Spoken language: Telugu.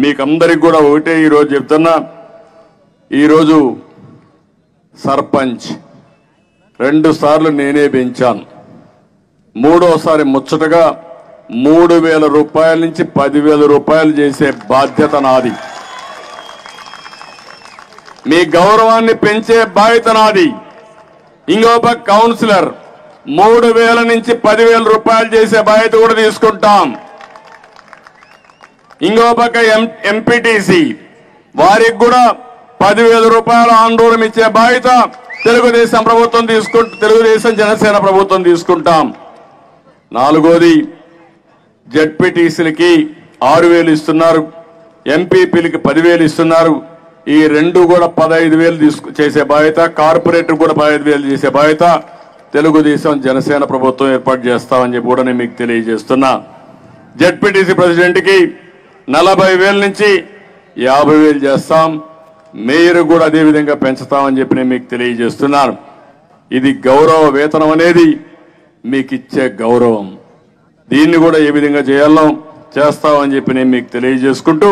మీకందరికి కూడా ఒకటే ఈరోజు చెప్తున్నా, ఈరోజు సర్పంచ్ 2 సార్లు నేనే పెంచాను. 3వసారి ముచ్చటగా 3,000 రూపాయల నుంచి 10,000 రూపాయలు చేసే బాధ్యత నాది. మీ గౌరవాన్ని పెంచే బాధ్యత నాది. ఇంకొక కౌన్సిలర్ 3,000 నుంచి 10,000 రూపాయలు చేసే బాధ్యత కూడా తీసుకుంటాం. ఇంకో పక్క ఎంపీటీసీ వారికి కూడా 10,000 రూపాయల ఆందోళన ఇచ్చే బాధ్యత తెలుగుదేశం ప్రభుత్వం తెలుగుదేశం జనసేన ప్రభుత్వం తీసుకుంటాం. 4వది జడ్పీటీసీలకి 6,000 ఇస్తున్నారు, ఎంపీపీలకి 10,000 ఇస్తున్నారు. ఈ 2 కూడా 15,000 చేసే బాధ్యత, కార్పొరేటర్ కూడా 15,000 చేసే బాధ్యత తెలుగుదేశం జనసేన ప్రభుత్వం ఏర్పాటు చేస్తామని చెప్పి కూడా నేను మీకు తెలియజేస్తున్నా. జడ్పీటీసీ ప్రెసిడెంట్కి 40,000 నుంచి 50,000 చేస్తాం. మేయర్ కూడా అదే విధంగా పెంచుతామని చెప్పి నేను మీకు తెలియజేస్తున్నాను. ఇది గౌరవ వేతనం అనేది మీకు ఇచ్చే గౌరవం. దీన్ని కూడా ఏ విధంగా చేయాలో చేస్తామని చెప్పి నేను మీకు తెలియజేసుకుంటూ